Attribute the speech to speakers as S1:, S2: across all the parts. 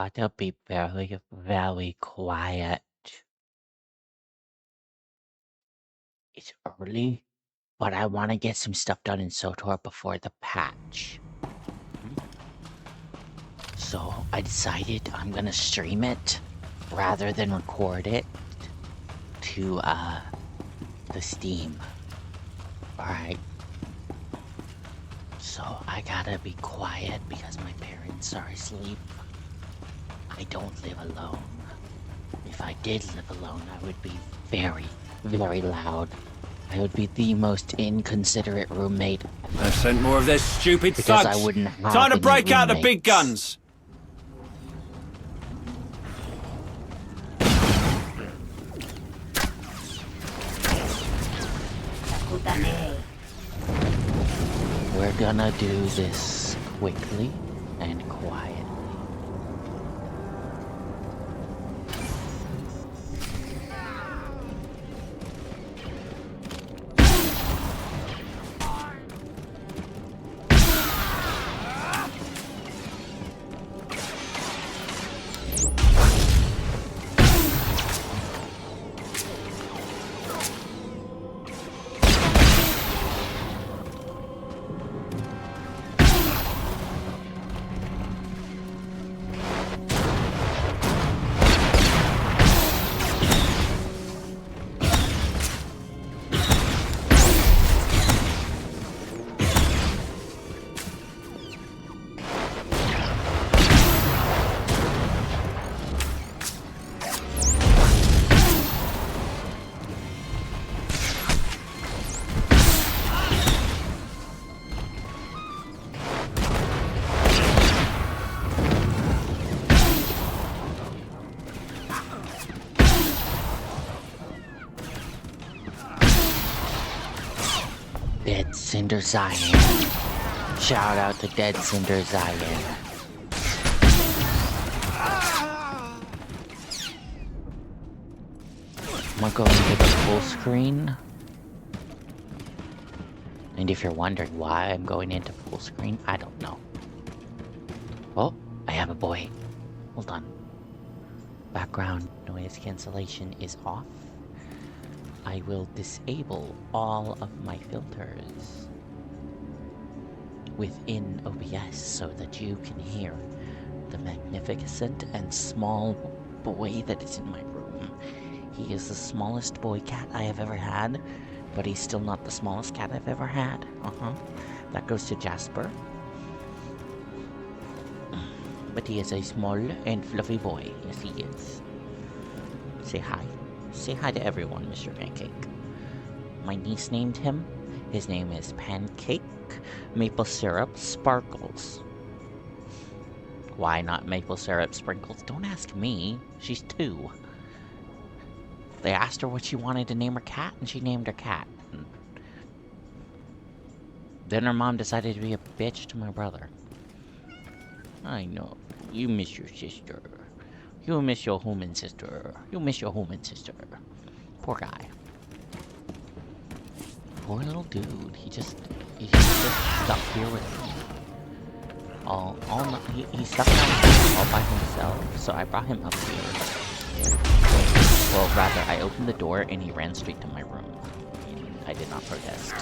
S1: Gotta be very, very quiet. It's early, but I want to get some stuff done in SOTOR before the patch. So I decided I'm gonna stream it rather than record it to the Steam. Alright. So I gotta be quiet because my parents are asleep. I don't live alone. If I did live alone, I would be very, very loud. I would be the most inconsiderate roommate
S2: I've sent more of their stupid
S1: because
S2: thugs.
S1: I wouldn't have
S2: Time to
S1: any
S2: break out the big
S1: roommates.
S2: guns.
S1: We're gonna do this quickly and quietly. Dead Cinder Zion. Shout out to Dead Cinder Zion. I'm gonna go into the full screen. And if you're wondering why I'm going into full screen, I don't know. Oh, I have a boy. Hold on. Background noise cancellation is off. I will disable all of my filters within OBS so that you can hear the magnificent and small boy that is in my room. He is the smallest boy cat I have ever had, but he's still not the smallest cat I've ever had. That goes to Jasper. But he is a small and fluffy boy. Yes, he is. Say hi. Say hi to everyone, Mr. Pancake. My niece named him. His name is Pancake Maple Syrup Sparkles. Why not Maple Syrup Sprinkles? Don't ask me. She's 2. They asked her what she wanted to name her cat, and she named her cat. Then her mom decided to be a bitch to my brother. I know. You miss your sister. You miss your human sister. You miss your human sister. Poor guy. Poor little dude. He's just stuck here with me. He's stuck down all by himself. So I brought him up here. Well, rather, I opened the door and he ran straight to my room. I did not protest.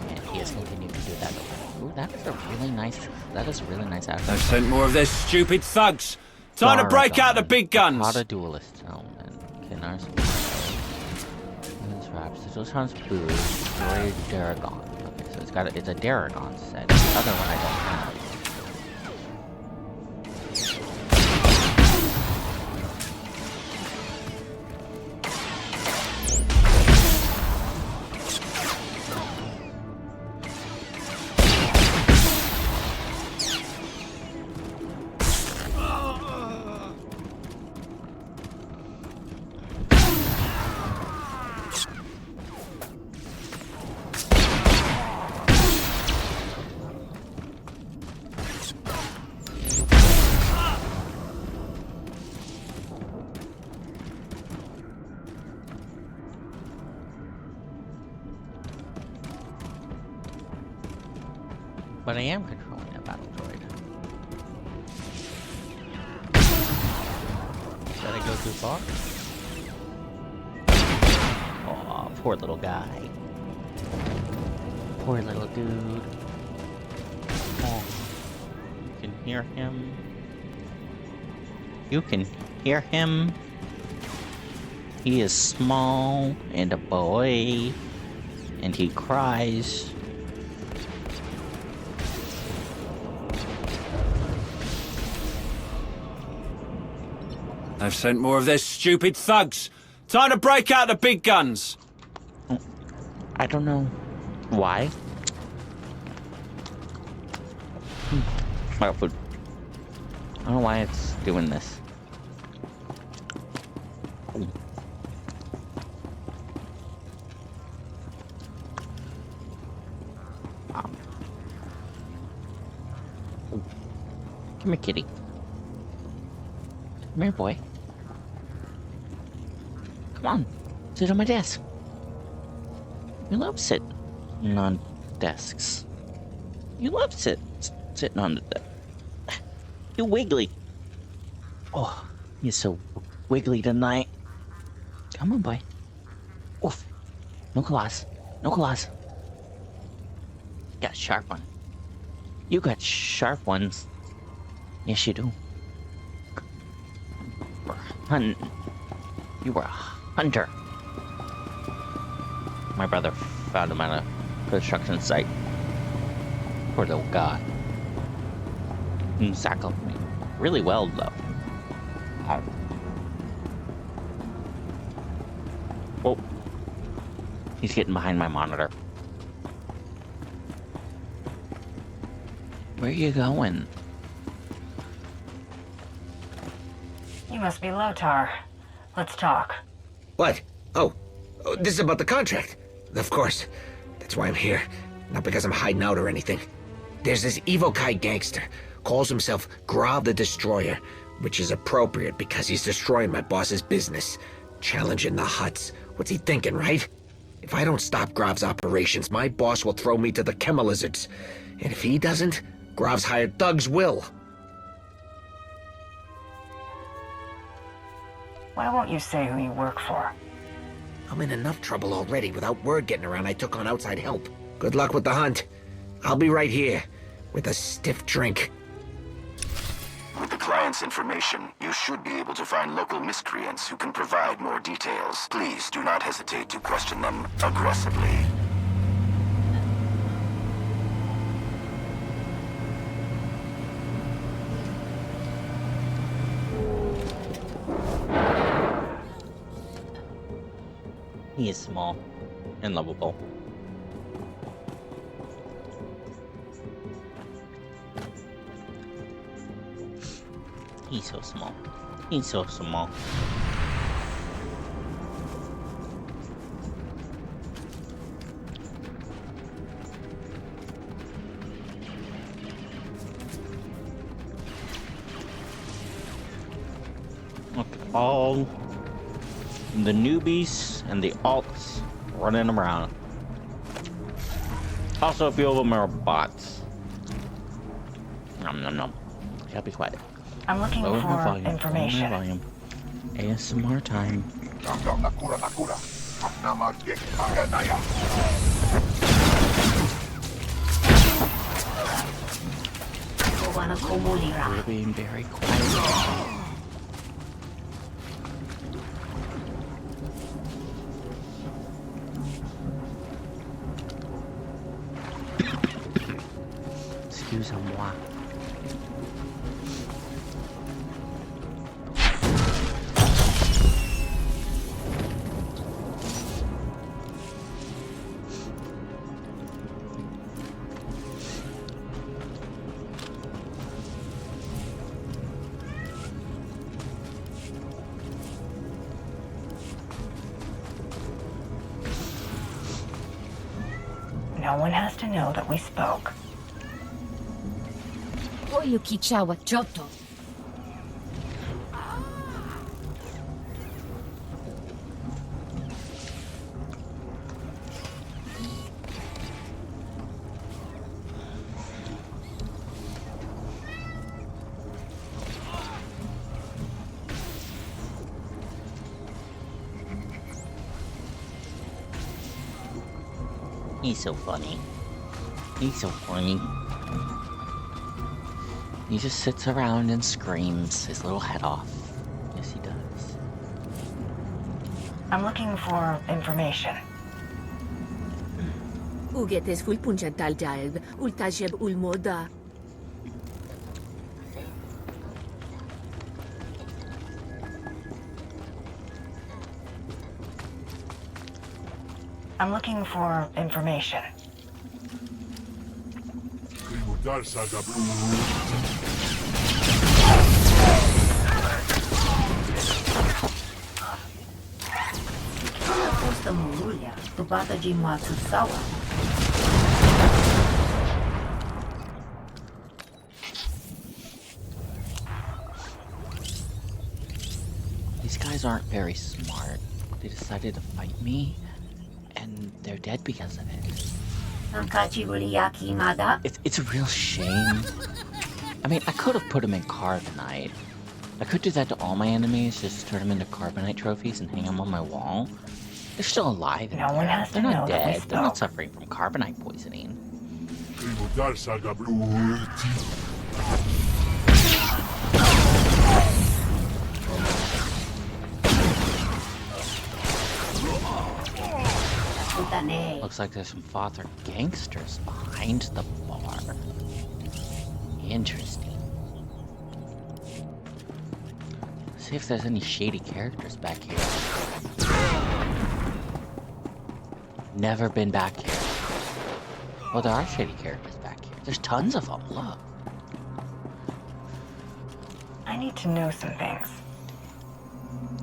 S1: And he has continued to do that. Ooh, that is a really nice outfit.
S2: I've sent more of their stupid thugs. Time to break out the big guns.
S1: Not a duelist element. Can our those sounds food. Story Daragon. Okay, so it's a Daragon set. The other one I don't have. But I am controlling a battle droid. too far. Oh, poor little guy. Poor little dude. Oh, you can hear him. You can hear him. He is small and a boy, and he cries.
S2: They've sent more of their stupid thugs. Time to break out the big guns.
S1: I don't know why. I got food. I don't know why it's doing this. Come here, kitty. Come here, boy. Come on. Sit on my desk. You love sitting on desks. You love sitting on the desk. You wiggly. Oh, you're so wiggly tonight. Come on, boy. Oof. No claws. No claws. Got a sharp one. You got sharp ones. Yes, you do. You were a hunter. My brother found him at a construction site. Poor little guy. He tackled me really well, though. Oh. He's getting behind my monitor. Where are you going?
S3: You must be Lotar. Let's talk.
S4: What? Oh, this is about the contract. Of course. That's why I'm here. Not because I'm hiding out or anything. There's this Evokai gangster. Calls himself Grav the Destroyer, which is appropriate because he's destroying my boss's business. Challenging the Hutts. What's he thinking, right? If I don't stop Grav's operations, my boss will throw me to the Chemelizards. And if he doesn't, Grav's hired thugs will.
S3: Why won't you say who you work for?
S4: I'm in enough trouble already without word getting around I took on outside help. Good luck with the hunt. I'll be right here, with a stiff drink.
S5: With the client's information, you should be able to find local miscreants who can provide more details. Please do not hesitate to question them aggressively.
S1: He is small and lovable. He's so small. He's so small. Look at all the newbies and the alts running around. Also, a few of them are bots. Nom nom nom. Shall be quiet.
S3: I'm looking
S1: Lower my
S3: for
S1: volume.
S3: information.
S1: Lower my volume. ASMR time. We're being very quiet. Excusez-moi.
S3: No one has to know that we spoke.
S6: Oyukichawa Choto.
S1: He's so funny. He's so funny. He just sits around and screams his little head off. Yes, he does.
S3: I'm looking for information.
S7: U għetes fu l-punċan tal-ġalb u l-taġġeb u l-moda.
S3: I'm looking for information.
S6: Posta Mululia, tupata de Matsusawa.
S1: These guys aren't very smart. They decided to fight me, and they're dead because of it.
S6: Ankachi Williaki Mada.
S1: It's a real shame. I mean, I could have put them in carbonite. I could do that to all my enemies, just turn them into carbonite trophies and hang them on my wall. They're still alive.
S3: No one has
S1: They're
S3: to
S1: not
S3: know that we
S1: dead. They're not
S3: spoke.
S1: suffering from carbonite poisoning.
S6: Putane.
S1: Looks like there's some father gangsters behind the bar. Interesting. See if there's any shady characters back here. Never been back here. Oh, there are shady characters back here. There's tons of them, look.
S3: I need to know some things.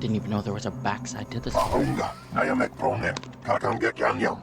S1: Didn't even know there was a backside to this.
S8: Ahunga, nayamek prone, kakangek yanyam.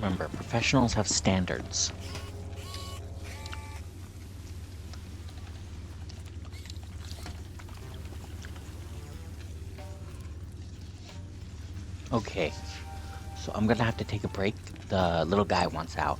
S1: Remember, professionals have standards. Okay, so I'm gonna have to take a break. The little guy wants out.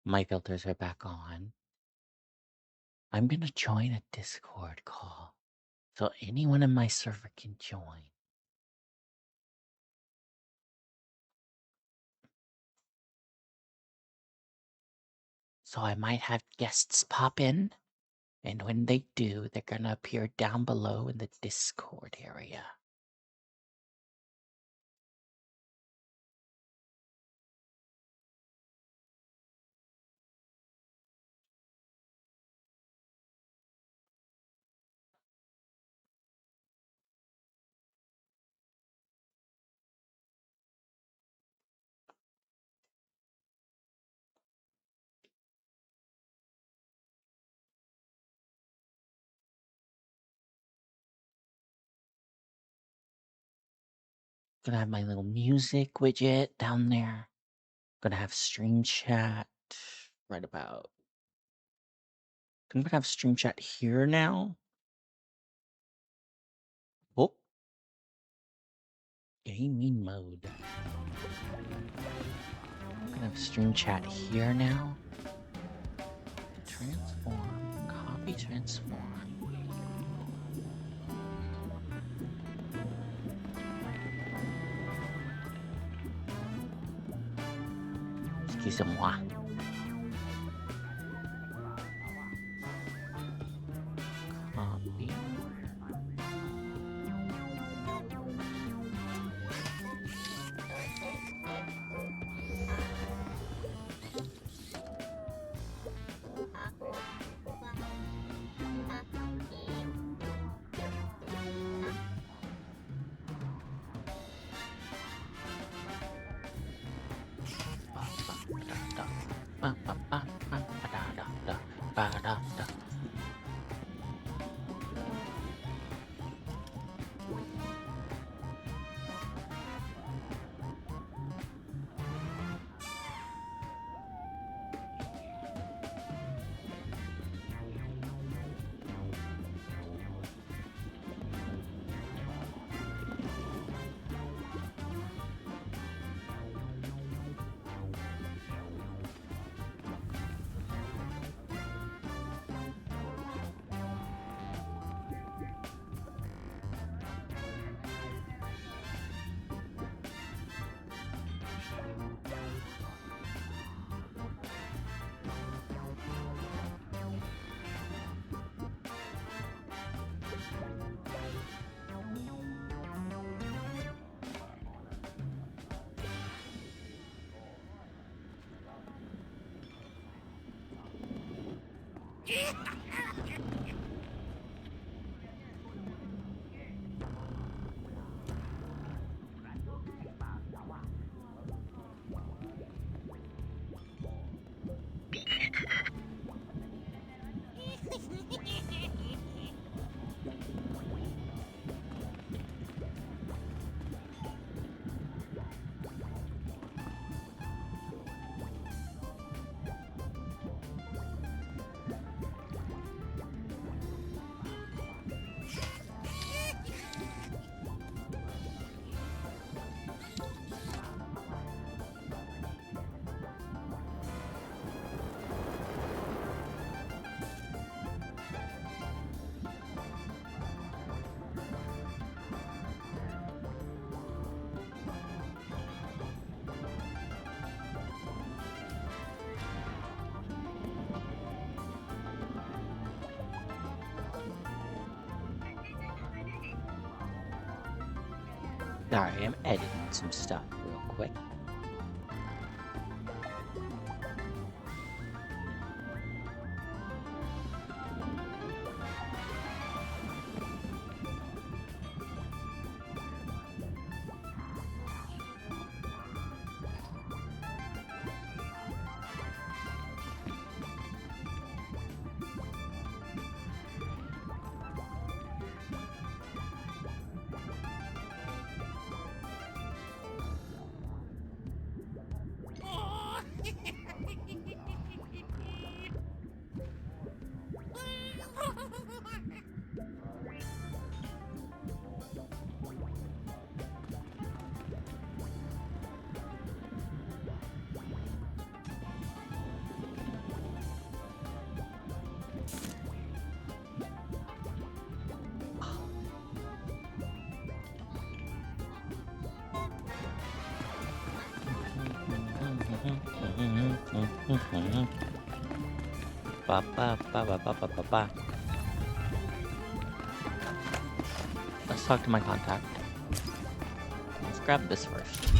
S1: My filters are back on. I'm gonna join a Discord call so anyone in my server can join. So I might have guests pop in, and when they do, they're gonna appear down below in the Discord area. Gonna have my little music widget down there. Gonna have stream chat right about. I'm gonna have stream chat here now. Oh, gaming mode. I'm gonna have stream chat here now. Transform, copy, transform. Excusez-moi. Copy. Ba-da-da. Sorry, I'm editing some stuff real quick. Ba ba ba ba ba ba ba ba. Let's talk to my contact. Let's grab this first.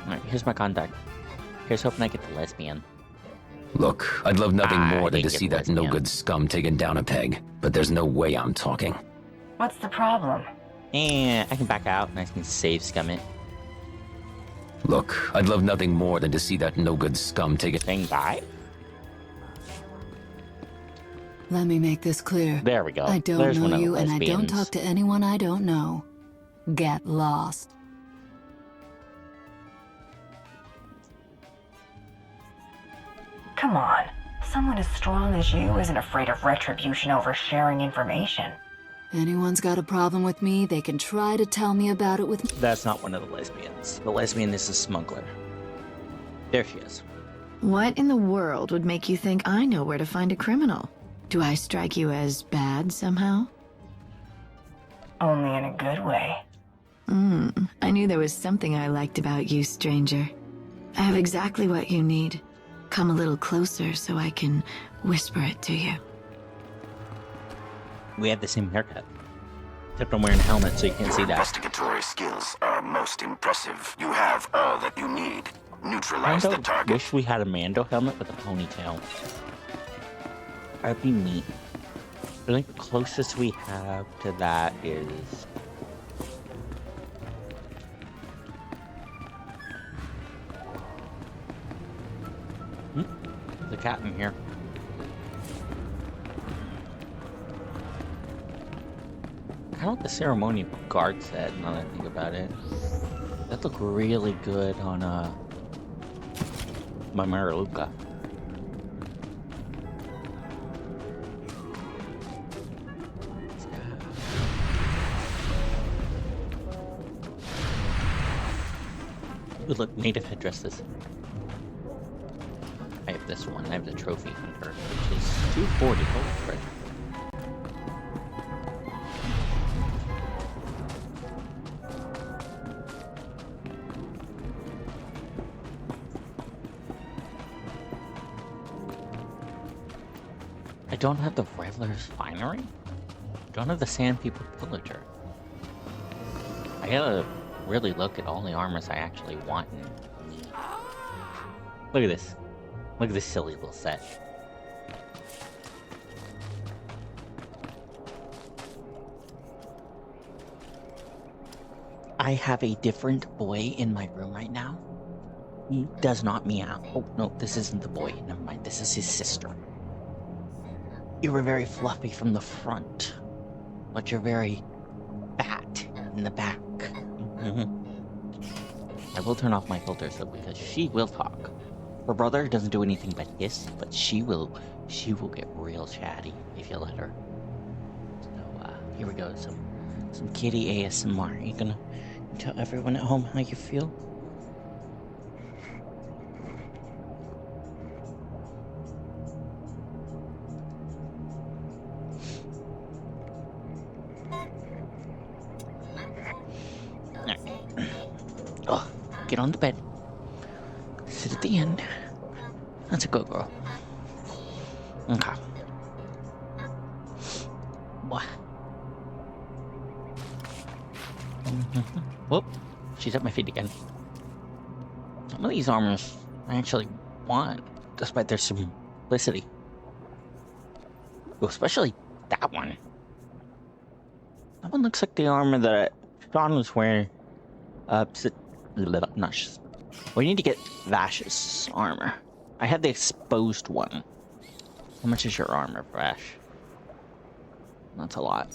S1: Alright, here's my contact. Here's hoping I get the lesbian.
S9: Look, I'd love nothing more than to
S1: didn't
S9: see
S1: get
S9: that
S1: lesbian.
S9: no-good scum taken down a peg, but there's no way I'm talking.
S3: What's the problem?
S1: And I can back out and I can save scum it.
S9: Look, I'd love nothing more than to see that no-good scum taken...
S1: Thing by.
S10: Let me make this clear.
S1: There we go.
S10: I don't
S1: There's one
S10: know
S1: of the
S10: you, and I don't
S1: lesbians.
S10: talk to anyone I don't know. Get lost.
S3: Come on. Someone as strong as you isn't afraid of retribution over sharing information.
S10: Anyone's got a problem with me, they can try to tell me about it with...
S1: That's not one of the lesbians. The lesbian is a smuggler. There she is.
S11: What in the world would make you think I know where to find a criminal? Do I strike you as bad somehow?
S3: Only in a good way.
S11: I knew there was something I liked about you, stranger. I have exactly what you need. Come a little closer so I can whisper it to you.
S1: We have the same haircut. Except I'm wearing a helmet so you can't see
S5: Your
S1: that.
S5: investigatory skills are most impressive. You have all that you need. Neutralize the
S1: Mando,
S5: target.
S1: wish we had a Mando helmet with a ponytail. That'd be neat. I think the closest we have to that is... There's a cat in here. I don't know what the ceremonial guard said, now that I think about it. That looked really good on, my Mariluka. Ooh, look, native headdresses. I have this one. I have the trophy hunter, which is 240. Holy frick. I don't have the Reveler's Finery? I don't have the Sand People Pillager. I gotta really look at all the armors I actually want and need. Look at this. Look at this silly little set. I have a different boy in my room right now. He does not meow. Oh, no, this isn't the boy. Never mind, this is his sister. You were very fluffy from the front, but you're very fat in the back. I will turn off my filters though, because she will talk. Her brother doesn't do anything but hiss, but she will get real chatty if you let her. So here we go, some kitty ASMR. You gonna tell everyone at home how you feel? Oh, get on the bed. Sit at the end. That's a good girl. Okay. What? Whoop. She's at my feet again. Some of these armors I actually want, despite their simplicity. Oh, especially that one. That one looks like the armor that Sean was wearing. We need to get Vash's armor. I had the exposed one. How much is your armor, Vash? That's a lot.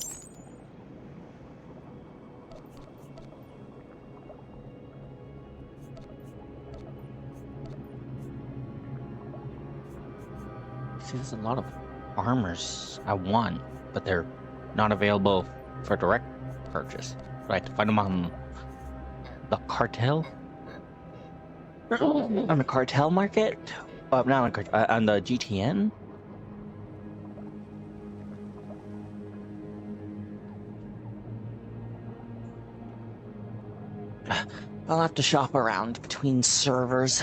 S1: See, there's a lot of armors I want, but they're not available for direct purchase. So I have to find them on the cartel? On the cartel market? Not on, on the GTN? I'll have to shop around between servers.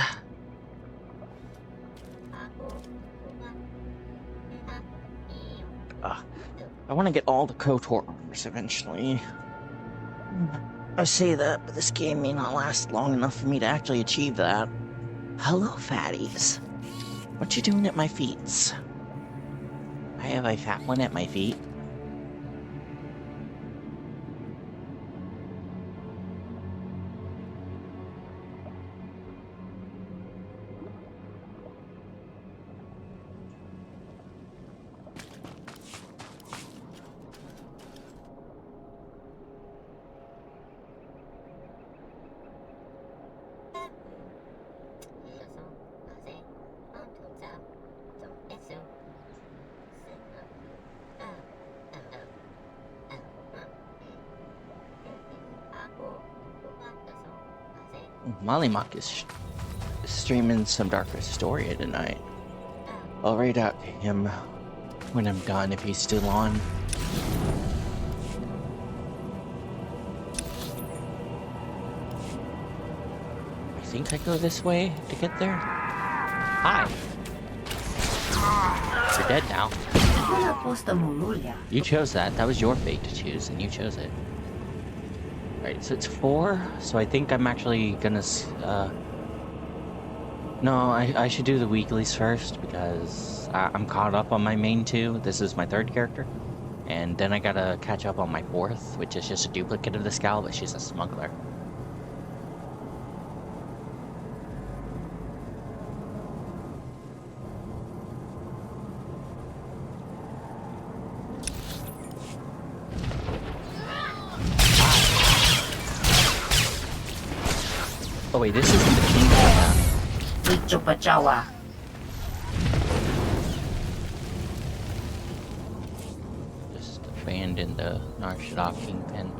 S1: I want to get all the KOTOR armors eventually. I say that, but this game may not last long enough for me to actually achieve that. Hello, fatties. What you doing at my feet? I have a fat one at my feet. Mollymock is streaming some Dark Historia tonight. I'll raid out to him when I'm done if he's still on. I think I go this way to get there. Hi. You're dead now. You chose that. That was your fate to choose, and you chose it. Right, so it's 4, so I think I'm actually gonna, no, I should do the weeklies first, because I'm caught up on my main 2. This is my 3rd character. And then I gotta catch up on my 4th, which is just a duplicate of the Scowl, but she's a smuggler. Oh wait, this isn't the Kingpin. Just abandon the Nar Shaddaa Kingpin.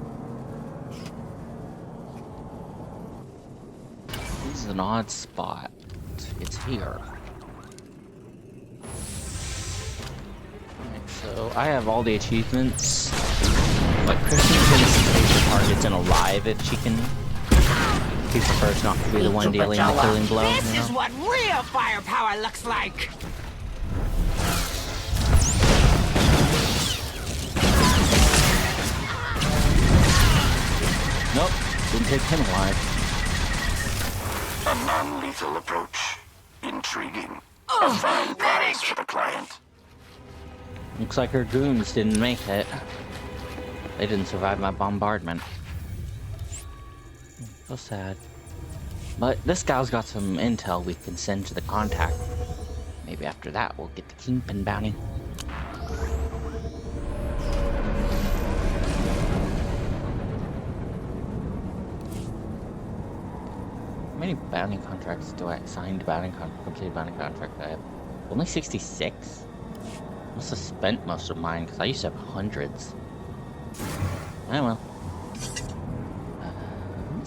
S1: This is an odd spot. It's here. Alright, so I have all the achievements. But Kristen can save the targets and alive if she can. He prefers not to be the one dealing the killing blow.
S12: This is what real firepower looks like.
S1: Nope, didn't take him alive.
S5: A non-lethal approach. Intriguing. A fine prize for the client.
S1: Looks like her goons didn't make it. They didn't survive my bombardment. So sad. But this guy's got some intel we can send to the contact. Maybe after that we'll get the Kingpin bounty. How many bounty contracts do I completed bounty contract I have? Only 66? Must have spent most of mine because I used to have hundreds. Oh well.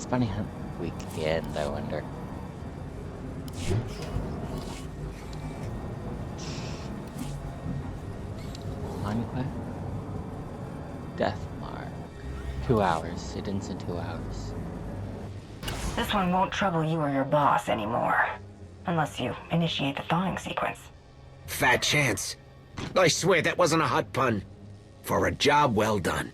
S1: Bounty hunt weekend, I wonder. Conquest? Death mark. 2 hours. It ends in 2 hours.
S3: This one won't trouble you or your boss anymore. Unless you initiate the thawing sequence.
S4: Fat chance. I swear that wasn't a hot pun. For a job well done.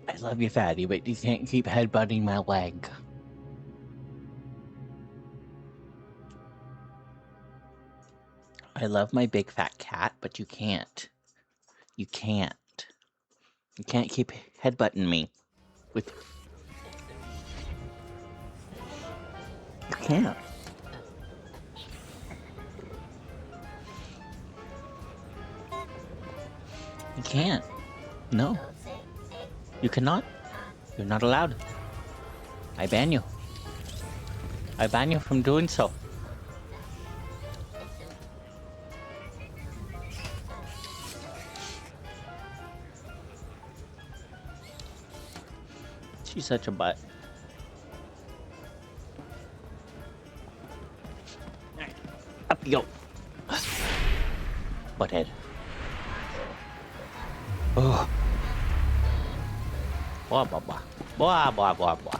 S1: I love you, fatty, but you can't keep headbutting my leg. I love my big fat cat, but you can't. You can't. You can't keep headbutting me. With... You can't. You can't. No. You cannot. You're not allowed. I ban you. I ban you from doing so. She's such a butt. Up you go. Butthead. Oh. Blah, blah, blah. Blah, blah, blah, blah.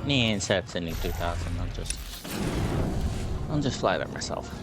S1: Instead of sending 2,000, I'll just fly there myself.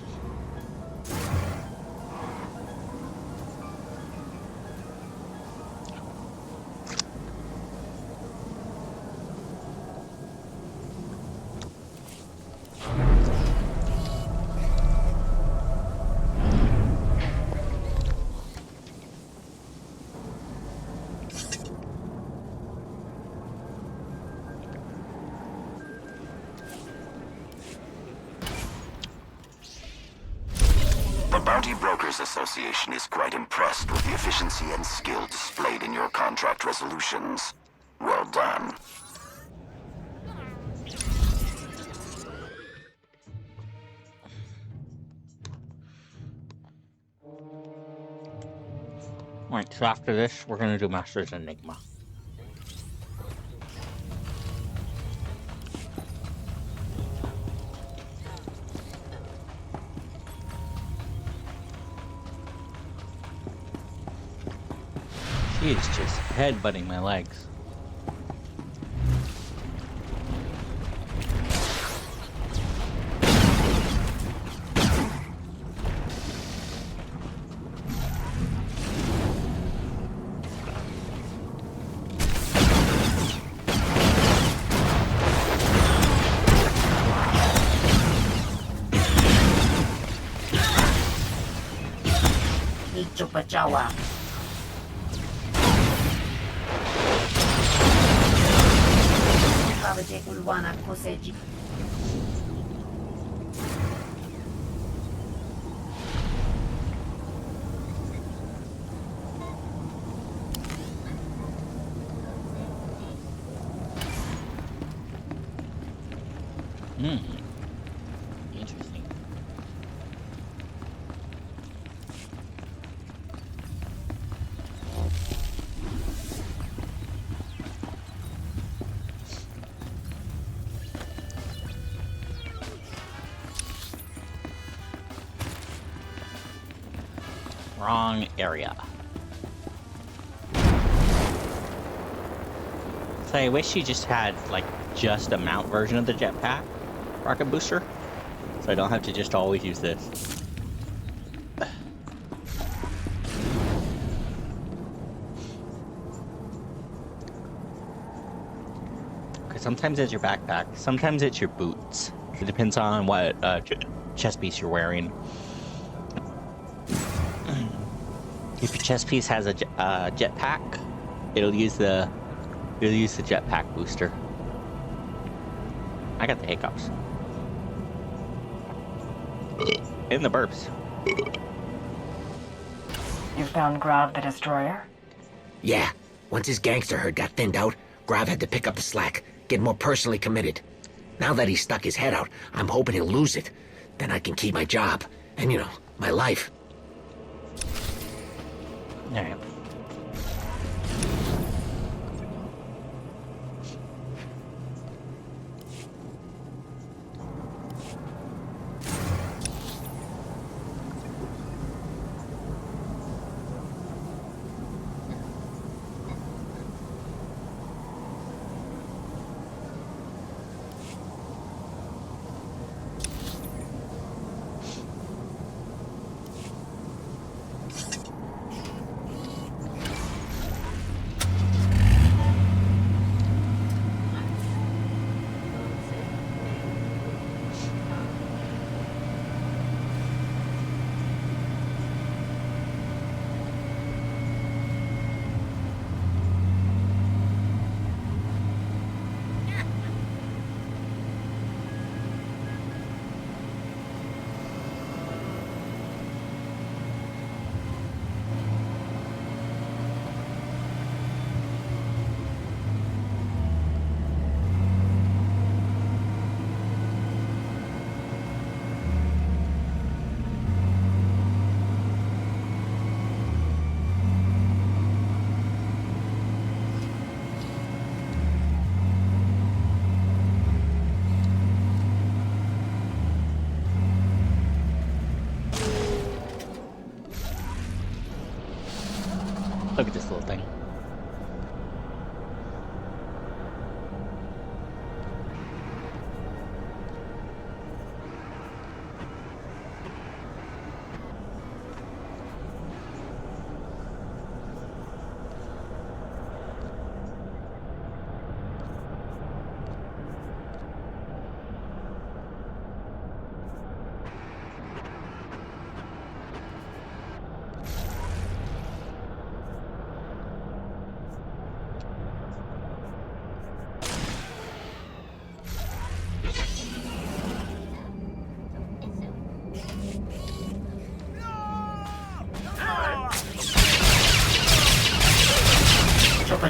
S5: Association is quite impressed with the efficiency and skill displayed in your contract resolutions. Well done.
S1: Alright, so after this, we're gonna do Master's Enigma. He is just headbutting my legs.
S6: Ichupachawa. Ulwana Koseji.
S1: Interesting. Wrong area. So I wish you just had, like, just a mount version of the jetpack rocket booster. So I don't have to just always use this. Because sometimes it's your backpack, sometimes it's your boots. It depends on what chest piece you're wearing. If your chest piece has a jetpack, it'll use the jetpack booster. I got the hiccups. In the burps.
S3: You found Grav the Destroyer?
S4: Yeah. Once his gangster herd got thinned out, Grav had to pick up the slack, get more personally committed. Now that he's stuck his head out, I'm hoping he'll lose it. Then I can keep my job. And, my life.
S1: Alright.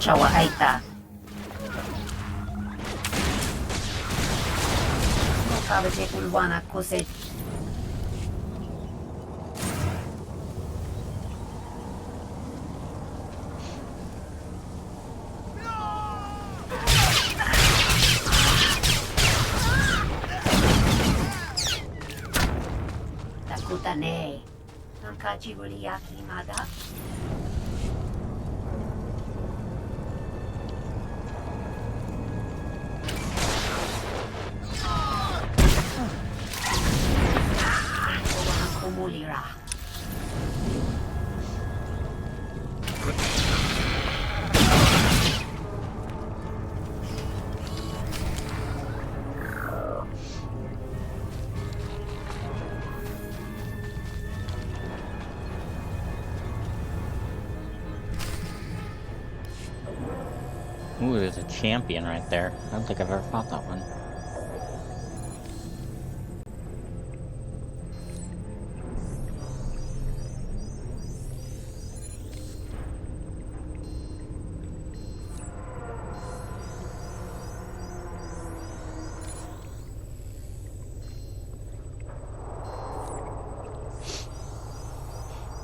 S6: Kochawa Aita. Kabaje Kulwana Kose. Takutane. Nankachi Yaki Mada. Mulira.
S1: Ooh, there's a champion right there. I don't think I've ever fought that one.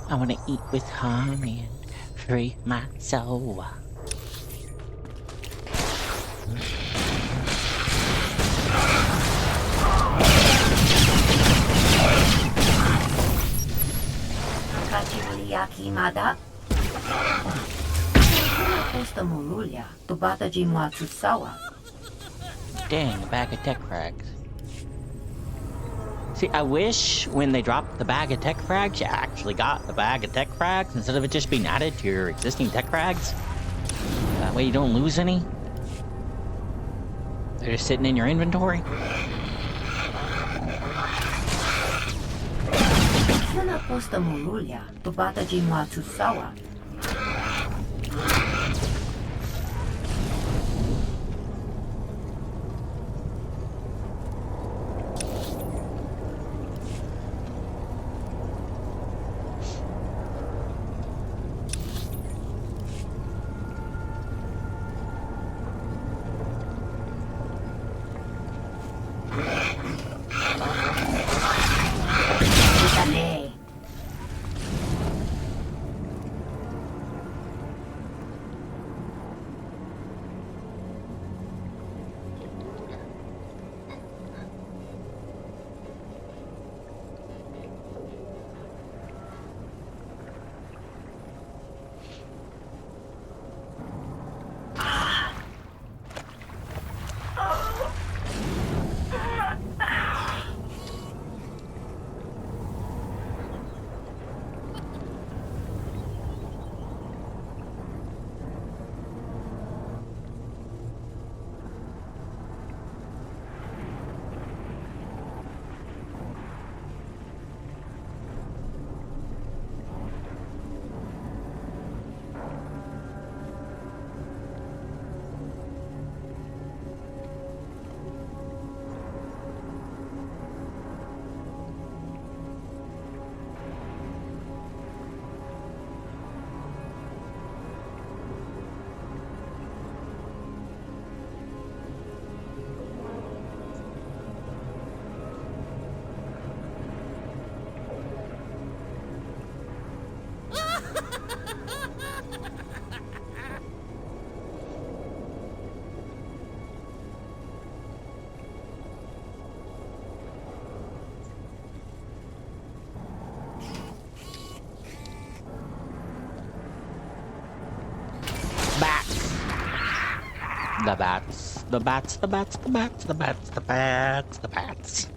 S1: I want to eat with honey and free my soul.
S6: Yaki Mada. Costa Molulia. Tubata Jimwa Tsusawa.
S1: Dang, a bag of tech frags. See, I wish when they dropped the bag of tech frags, you actually got the bag of tech frags instead of it just being added to your existing tech frags. That way you don't lose any. They're just sitting in your inventory.
S6: Costa Molulia. Tubata Jimwa Tsusawa.
S1: The bats, the bats, the bats, the bats, the bats, the bats, the bats.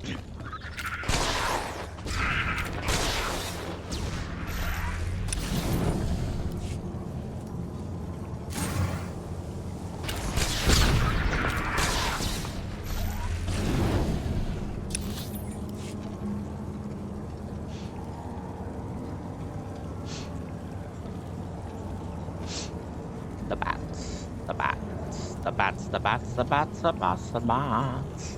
S1: The bats, the bats, the bats, the bats, the bats, the bats, the bats.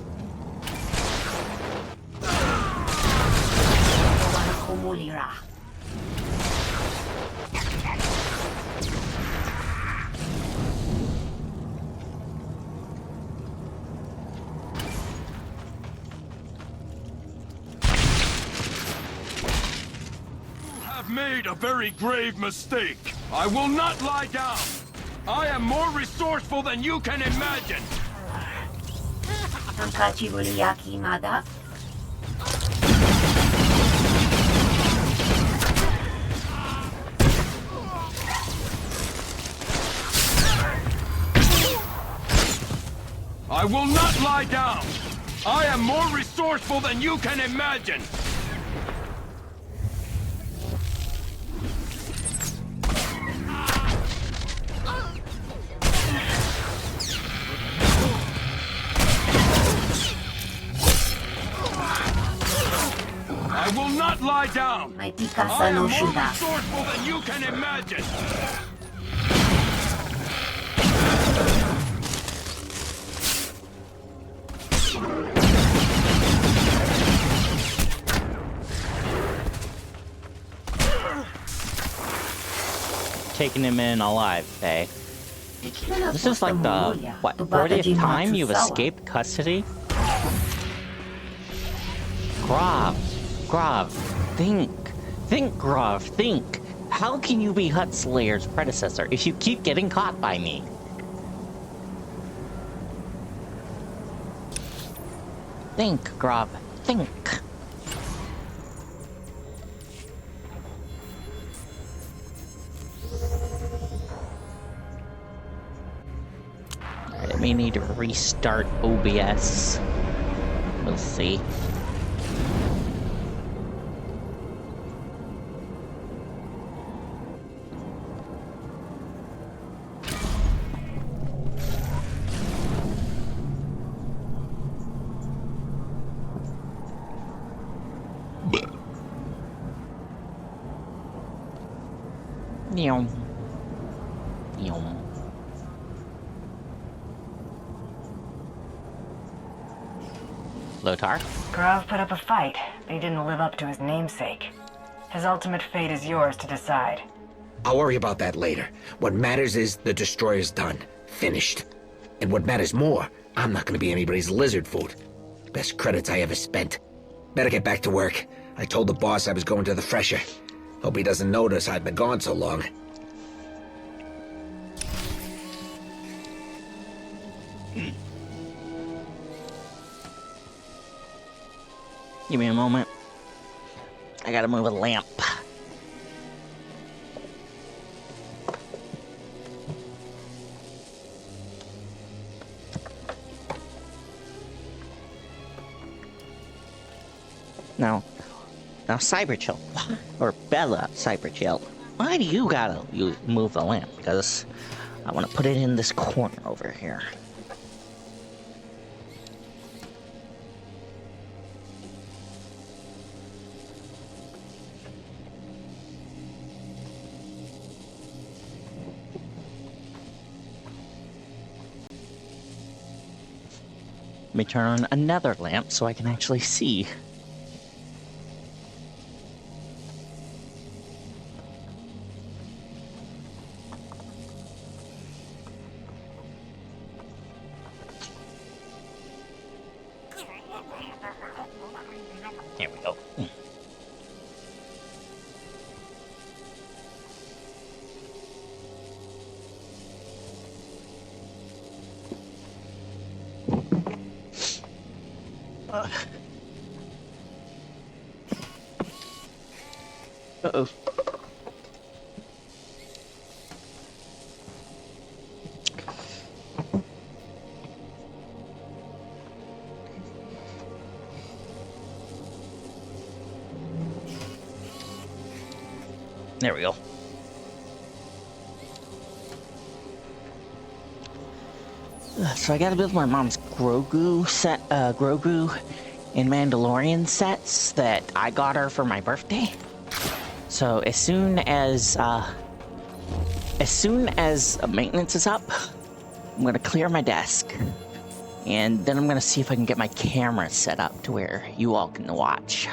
S2: made a very grave mistake. I will not lie down. I am more resourceful than you can imagine.
S6: Mada.
S2: I will not lie down. I am more resourceful than you can imagine. I will not lie down. I am more resourceful than you can imagine.
S1: Taking him in alive, Faye. This is like the, what, 40th time you've escaped custody? Grav, think, Grav, think. How can you be Hutslayer's predecessor if you keep getting caught by me? Think, Grav, think. I may need to restart OBS. We'll see. Yum. Yum. Lothar?
S3: Grav put up a fight, but he didn't live up to his namesake. His ultimate fate is yours to decide.
S4: I'll worry about that later. What matters is the destroyer's done. Finished. And what matters more, I'm not gonna be anybody's lizard food. Best credits I ever spent. Better get back to work. I told the boss I was going to the fresher. Hope he doesn't notice I've been gone so long.
S1: Give me a moment. I gotta move a lamp. Now Cyberchill, or Bella Cyberchill, why do you gotta move the lamp? Because I want to put it in this corner over here. Let me turn on another lamp so I can actually see. Here we go. Uh-oh. There we go. So I gotta build my mom's Grogu set, Grogu and Mandalorian sets that I got her for my birthday. So as soon as maintenance is up, I'm gonna clear my desk, and then I'm gonna see if I can get my camera set up to where you all can watch.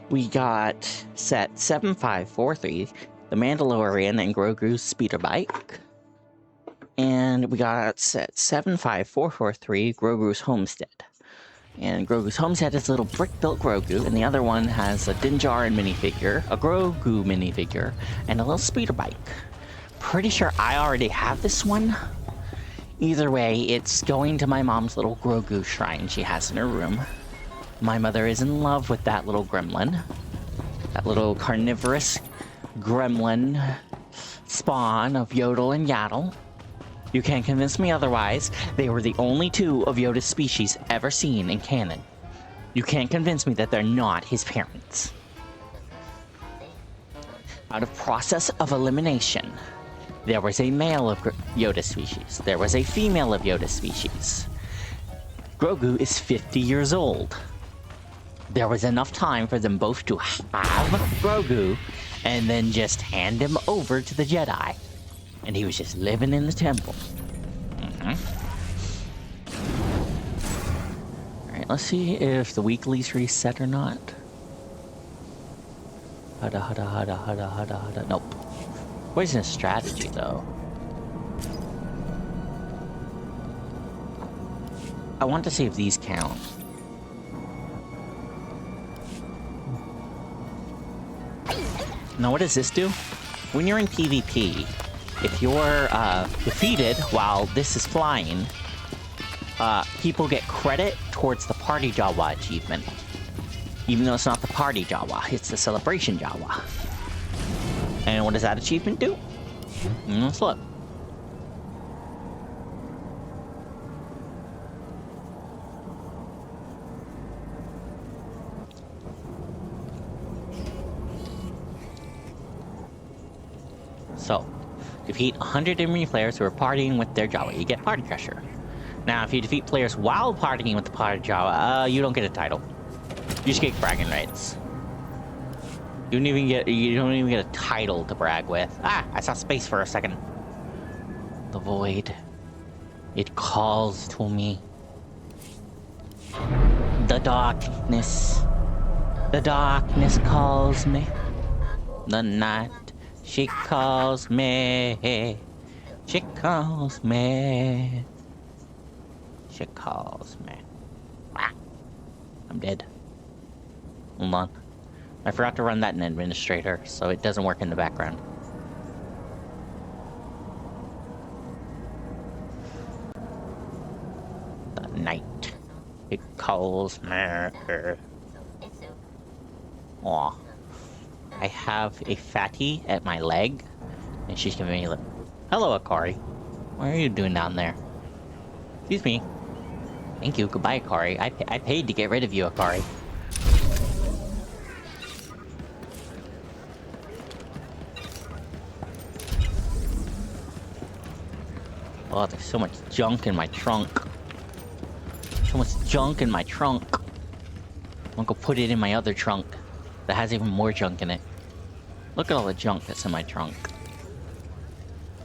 S1: We got set 7543, the Mandalorian and Grogu's speeder bike. And we got set 75443, Grogu's homestead. And Grogu's Homes had his little brick-built Grogu, and the other one has a Din Djarin minifigure, a Grogu minifigure, and a little speeder bike. Pretty sure I already have this one. Either way, it's going to my mom's little Grogu shrine she has in her room. My mother is in love with that little gremlin. That little carnivorous gremlin spawn of Yodel and Yaddle. You can't convince me otherwise. They were the only two of Yoda's species ever seen in canon. You can't convince me that they're not his parents. Out of process of elimination, there was a male of Yoda's species. There was a female of Yoda's species. Grogu is 50 years old. There was enough time for them both to have Grogu and then just hand him over to the Jedi. And he was just living in the temple. Alright, let's see if the weeklies reset or not. Nope. Poisonous strategy, though. I want to see if these count. Now, what does this do? When you're in PvP, if you're defeated while this is flying, people get credit towards the Party Jawa achievement. Even though it's not the Party Jawa, it's the Celebration Jawa. And what does that achievement do? Let's look. So, defeat 100 enemy players who are partying with their Jawa. You get Party Crusher. Now, if you defeat players while partying with the Party Jawa, you don't get a title. You just get bragging rights. You don't even get a title to brag with. Ah, I saw space for a second. The void. It calls to me. The darkness. The darkness calls me. The night. She calls me. She calls me. She calls me. Ah, I'm dead. Hold on. I forgot to run that in Administrator, so it doesn't work in the background. The night. It calls me. Aw. I have a fatty at my leg, and she's giving me a look. Hello, Akari. What are you doing down there? Excuse me. Thank you. Goodbye, Akari. I paid to get rid of you, Akari. Oh, there's so much junk in my trunk. So much junk in my trunk. I'm gonna go put it in my other trunk that has even more junk in it. Look at all the junk that's in my trunk.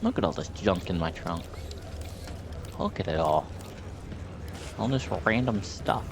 S1: Look at all this junk in my trunk. Look at it all. All this random stuff.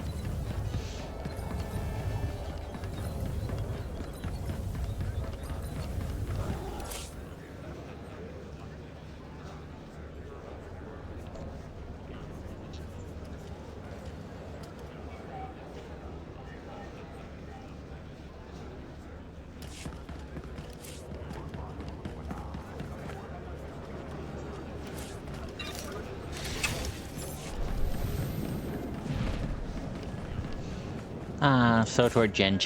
S1: So toward Gen